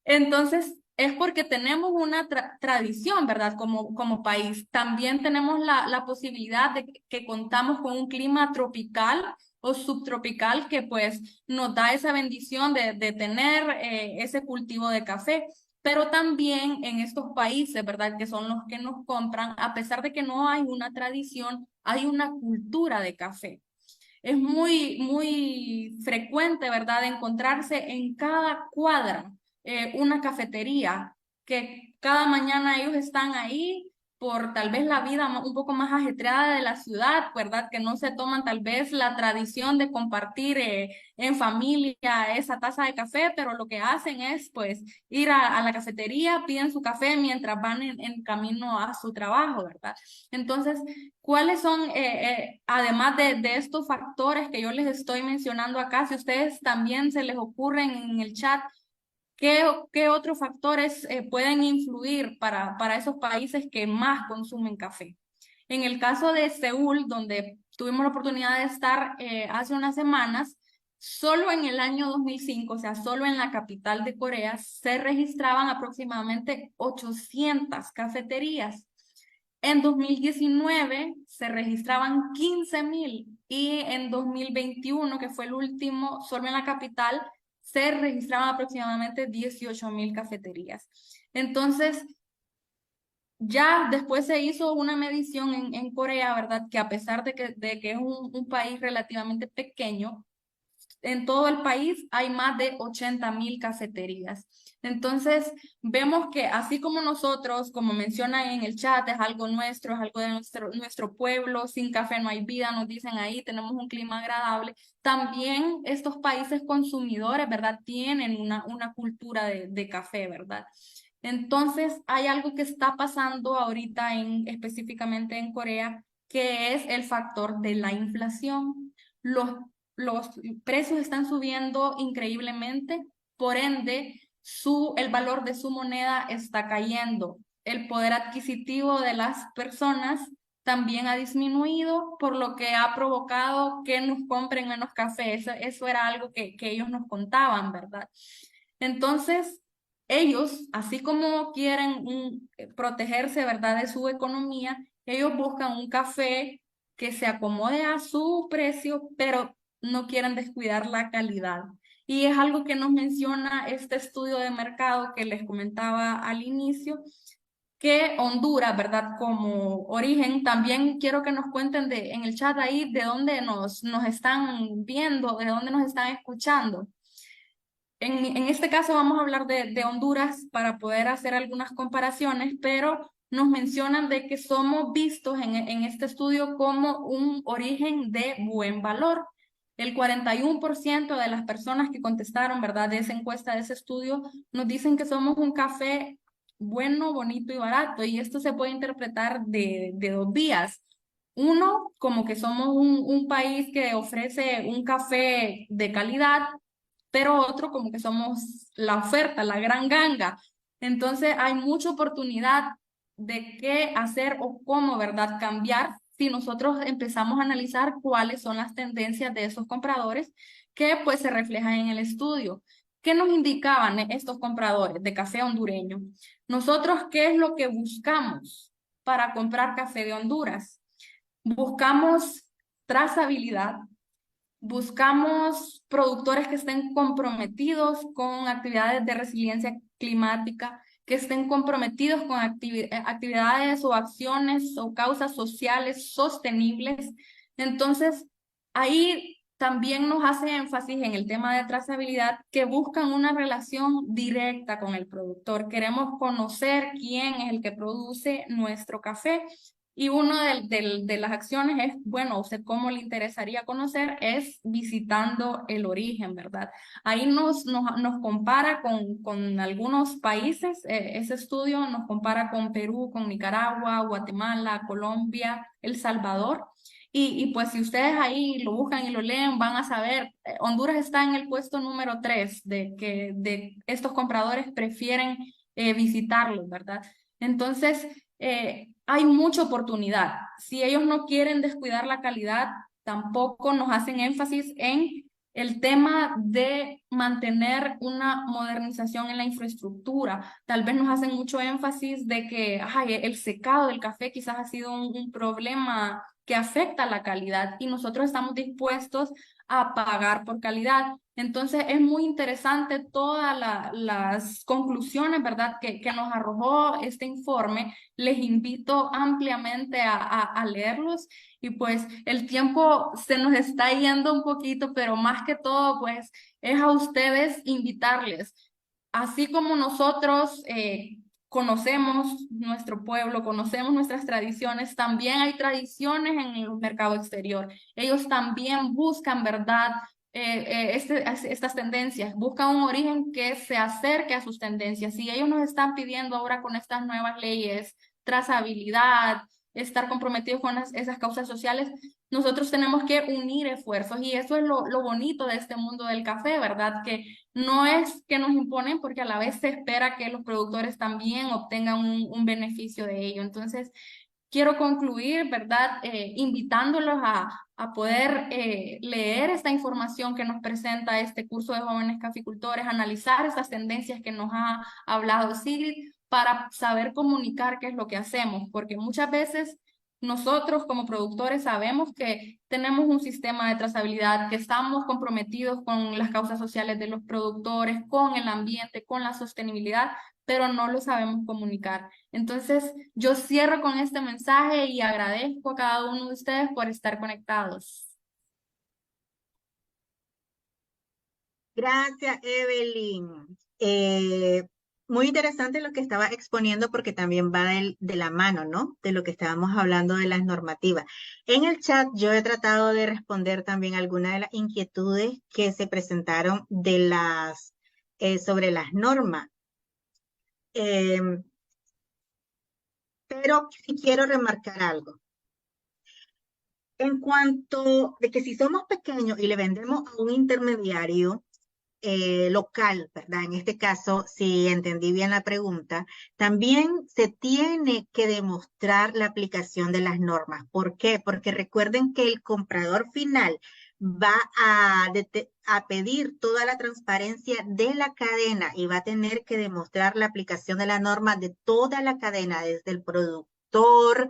Entonces, es porque tenemos una tradición, ¿verdad? Como país. También tenemos la posibilidad de que contamos con un clima tropical o subtropical que pues nos da esa bendición de tener ese cultivo de café. pero también en estos países, ¿verdad? Que son los que nos compran, a pesar de que no hay una tradición, hay una cultura de café. Es muy frecuente, ¿verdad?, encontrarse en cada cuadra una cafetería, que cada mañana ellos están ahí por tal vez la vida un poco más ajetreada de la ciudad, ¿verdad? Que no se toman tal vez la tradición de compartir en familia esa taza de café, pero lo que hacen es pues ir a la cafetería, piden su café mientras van en camino a su trabajo, ¿verdad? Entonces, ¿cuáles son, además de estos factores que yo les estoy mencionando acá, si ustedes también se les ocurren en el chat, qué otros factores pueden influir para esos países que más consumen café? En el caso de Seúl, donde tuvimos la oportunidad de estar hace unas semanas, solo en el año 2005, o sea, solo en la capital de Corea, se registraban aproximadamente 800 cafeterías. En 2019 se registraban 15.000 y en 2021, que fue el último, solo en la capital, se registraban aproximadamente 18.000 cafeterías. Entonces, ya después se hizo una medición en Corea, ¿verdad? Que a pesar de que es un país relativamente pequeño, en todo el país hay más de 80.000 cafeterías. Entonces, vemos que así como nosotros, como mencionan en el chat, es algo nuestro, es algo de nuestro pueblo, sin café no hay vida, nos dicen ahí, tenemos un clima agradable. También estos países consumidores, ¿verdad? Tienen una cultura de café, ¿verdad? Entonces, hay algo que está pasando ahorita específicamente en Corea, que es el factor de la inflación. Los precios están subiendo increíblemente, por ende, el valor de su moneda está cayendo. El poder adquisitivo de las personas también ha disminuido, por lo que ha provocado que nos compren menos café. Eso era algo que ellos nos contaban, ¿verdad? Entonces, ellos, así como quieren protegerse, ¿verdad?, de su economía, ellos buscan un café que se acomode a su precio, pero no quieren descuidar la calidad. Y es algo que nos menciona este estudio de mercado que les comentaba al inicio, que Honduras, ¿verdad?, como origen. También quiero que nos cuenten en el chat ahí de dónde nos están viendo, de dónde nos están escuchando. En este caso vamos a hablar de Honduras para poder hacer algunas comparaciones, pero nos mencionan de que somos vistos en este estudio como un origen de buen valor. El 41% de las personas que contestaron, ¿verdad?, de esa encuesta, de ese estudio, nos dicen que somos un café bueno, bonito y barato. Y esto se puede interpretar de dos vías. Uno, como que somos un país que ofrece un café de calidad, pero otro como que somos la oferta, la gran ganga. Entonces hay mucha oportunidad de qué hacer o cómo, ¿verdad?, cambiar si nosotros empezamos a analizar cuáles son las tendencias de esos compradores que pues se reflejan en el estudio. ¿Qué nos indicaban estos compradores de café hondureño? Nosotros, ¿qué es lo que buscamos para comprar café de Honduras? Buscamos trazabilidad, buscamos productores que estén comprometidos con actividades de resiliencia climática, que estén comprometidos con actividades o acciones o causas sociales sostenibles. Entonces, ahí también nos hace énfasis en el tema de trazabilidad, que buscan una relación directa con el productor. Queremos conocer quién es el que produce nuestro café. Y una de las acciones es, bueno, usted cómo le interesaría conocer, es visitando el origen, ¿verdad? Ahí nos compara con algunos países, ese estudio nos compara con Perú, con Nicaragua, Guatemala, Colombia, El Salvador. Y pues si ustedes ahí lo buscan y lo leen, van a saber, Honduras está en el puesto número 3 de estos compradores prefieren visitarlos, ¿verdad? Entonces, hay mucha oportunidad. Si ellos no quieren descuidar la calidad, tampoco nos hacen énfasis en el tema de mantener una modernización en la infraestructura. Tal vez nos hacen mucho énfasis de que el secado del café quizás ha sido un problema que afecta la calidad y nosotros estamos dispuestos a pagar por calidad. Entonces es muy interesante todas las conclusiones, ¿verdad?, que nos arrojó este informe. Les invito ampliamente a leerlos y pues el tiempo se nos está yendo un poquito, pero más que todo pues es a ustedes invitarles. Así como nosotros conocemos nuestro pueblo, conocemos nuestras tradiciones, también hay tradiciones en el mercado exterior. Ellos también buscan, ¿verdad? Estas tendencias, buscan un origen que se acerque a sus tendencias. Y ellos nos están pidiendo ahora con estas nuevas leyes, trazabilidad, estar comprometidos con esas causas sociales, nosotros tenemos que unir esfuerzos y eso es lo bonito de este mundo del café, ¿verdad? Que no es que nos imponen porque a la vez se espera que los productores también obtengan un beneficio de ello. Entonces, quiero concluir, ¿verdad? Invitándolos a poder leer esta información que nos presenta este curso de jóvenes caficultores, analizar estas tendencias que nos ha hablado Sigrid para saber comunicar qué es lo que hacemos, porque muchas veces nosotros como productores sabemos que tenemos un sistema de trazabilidad, que estamos comprometidos con las causas sociales de los productores, con el ambiente, con la sostenibilidad, pero no lo sabemos comunicar. Entonces, yo cierro con este mensaje y agradezco a cada uno de ustedes por estar conectados. Gracias, Evelyn. Muy interesante lo que estaba exponiendo porque también va de la mano, ¿no? De lo que estábamos hablando de las normativas. En el chat yo he tratado de responder también algunas de las inquietudes que se presentaron sobre las normas. Pero sí quiero remarcar algo. En cuanto de que si somos pequeños y le vendemos a un intermediario, local, ¿verdad? En este caso, si entendí bien la pregunta, también se tiene que demostrar la aplicación de las normas. ¿Por qué? Porque recuerden que el comprador final va a pedir toda la transparencia de la cadena y va a tener que demostrar la aplicación de la norma de toda la cadena, desde el productor,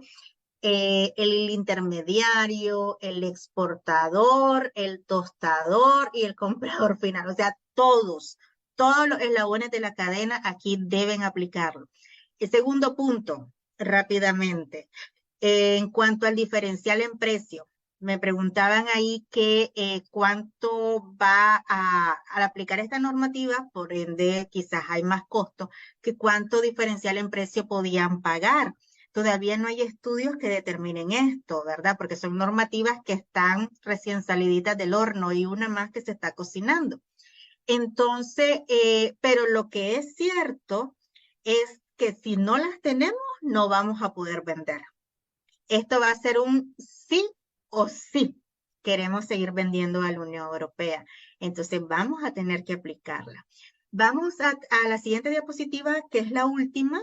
el intermediario, el exportador, el tostador y el comprador final. O sea, todos los eslabones de la cadena aquí deben aplicarlo. El segundo punto, rápidamente, en cuanto al diferencial en precio. Me preguntaban ahí que cuánto va al aplicar esta normativa, por ende quizás hay más costo, que cuánto diferencial en precio podían pagar. Todavía no hay estudios que determinen esto, ¿verdad? Porque son normativas que están recién saliditas del horno y una más que se está cocinando. Entonces, pero lo que es cierto es que si no las tenemos, no vamos a poder vender. Esto va a ser un sí o sí. Queremos seguir vendiendo a la Unión Europea. Entonces, vamos a tener que aplicarla. Vamos a la siguiente diapositiva, que es la última.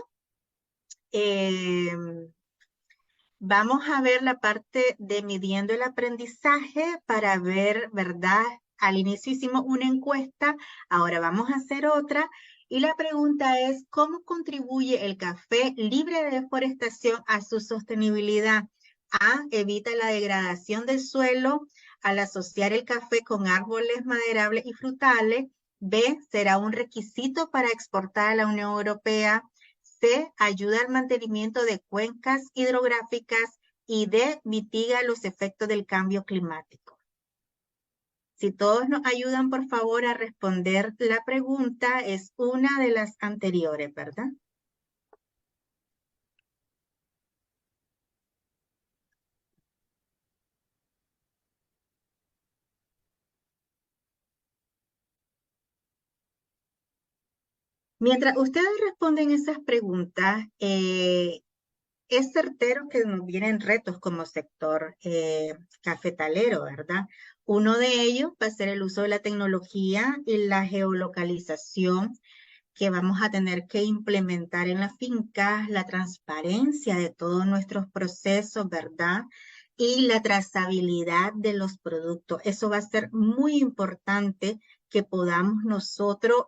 Vamos a ver la parte de midiendo el aprendizaje para ver, ¿verdad? Al inicio hicimos una encuesta, ahora vamos a hacer otra. Y la pregunta es, ¿cómo contribuye el café libre de deforestación a su sostenibilidad? A, evita la degradación del suelo al asociar el café con árboles maderables y frutales. B, será un requisito para exportar a la Unión Europea. C, ayuda al mantenimiento de cuencas hidrográficas y D, mitiga los efectos del cambio climático. Si todos nos ayudan, por favor, a responder la pregunta, es una de las anteriores, ¿verdad? Mientras ustedes responden esas preguntas, es certero que nos vienen retos como sector cafetalero, ¿verdad? Uno de ellos va a ser el uso de la tecnología y la geolocalización que vamos a tener que implementar en las fincas, la transparencia de todos nuestros procesos, ¿verdad? Y la trazabilidad de los productos. Eso va a ser muy importante que podamos nosotros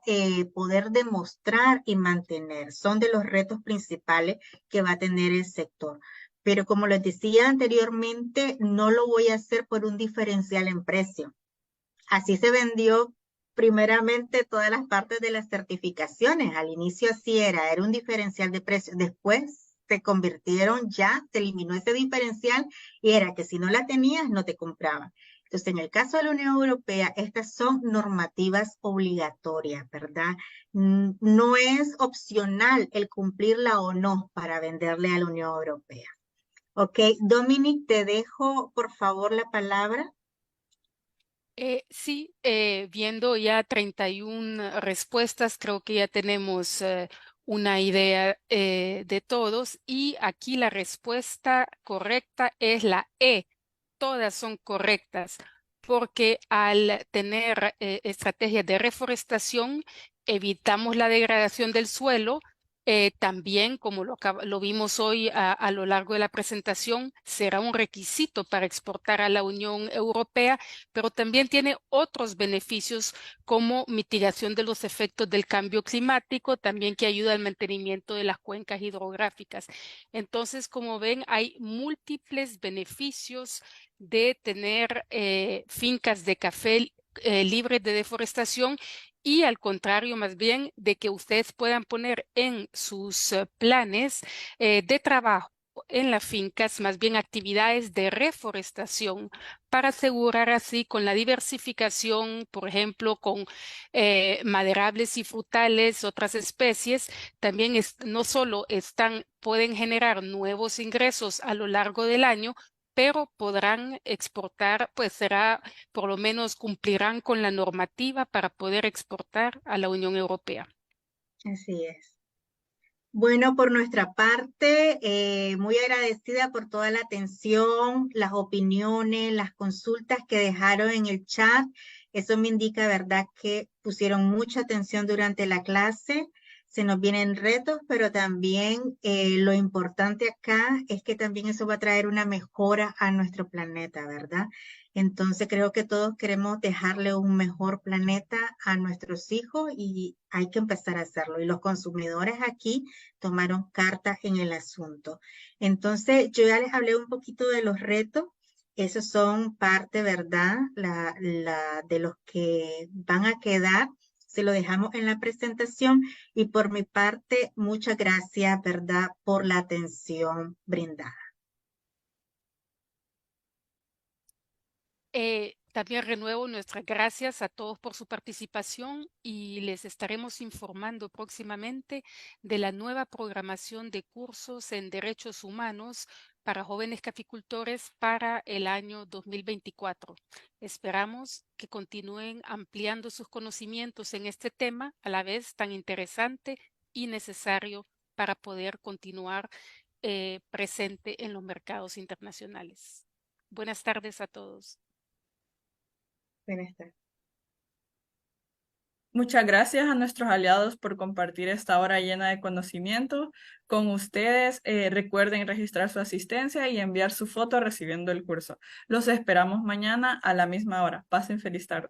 poder demostrar y mantener. Son de los retos principales que va a tener el sector. pero como les decía anteriormente, no lo voy a hacer por un diferencial en precio. Así se vendió primeramente todas las partes de las certificaciones. Al inicio así era un diferencial de precio. Después se convirtieron ya, se eliminó ese diferencial y era que si no la tenías no te compraban. Entonces, en el caso de la Unión Europea, estas son normativas obligatorias, ¿verdad? No es opcional el cumplirla o no para venderle a la Unión Europea. Ok, Dominic, te dejo por favor la palabra. Sí, viendo ya 31 respuestas, creo que ya tenemos una idea de todos y aquí la respuesta correcta es la E. Todas son correctas porque al tener estrategias de reforestación evitamos la degradación del suelo. También, como lo vimos hoy a lo largo de la presentación, será un requisito para exportar a la Unión Europea, pero también tiene otros beneficios como mitigación de los efectos del cambio climático, también que ayuda al mantenimiento de las cuencas hidrográficas. Entonces, como ven, hay múltiples beneficios de tener fincas de café libres de deforestación y al contrario, más bien, de que ustedes puedan poner en sus planes de trabajo en las fincas, más bien actividades de reforestación para asegurar así con la diversificación, por ejemplo, con maderables y frutales, otras especies, también no solo pueden generar nuevos ingresos a lo largo del año, pero podrán exportar, pues por lo menos cumplirán con la normativa para poder exportar a la Unión Europea. Así es. Bueno, por nuestra parte, muy agradecida por toda la atención, las opiniones, las consultas que dejaron en el chat. Eso me indica, ¿verdad?, que pusieron mucha atención durante la clase. Se nos vienen retos, pero también lo importante acá es que también eso va a traer una mejora a nuestro planeta, ¿verdad? Entonces creo que todos queremos dejarle un mejor planeta a nuestros hijos y hay que empezar a hacerlo. Y los consumidores aquí tomaron cartas en el asunto. Entonces, yo ya les hablé un poquito de los retos. Esos son parte, ¿verdad? De los que van a quedar. Se lo dejamos en la presentación. Y por mi parte, muchas gracias, ¿verdad? Por la atención brindada. También renuevo nuestras gracias a todos por su participación y les estaremos informando próximamente de la nueva programación de cursos en derechos humanos para jóvenes caficultores para el año 2024. Esperamos que continúen ampliando sus conocimientos en este tema, a la vez tan interesante y necesario para poder continuar presente en los mercados internacionales. Buenas tardes a todos. Buenas tardes. Muchas gracias a nuestros aliados por compartir esta hora llena de conocimiento con ustedes. Recuerden registrar su asistencia y enviar su foto recibiendo el curso. Los esperamos mañana a la misma hora. Pasen feliz tarde.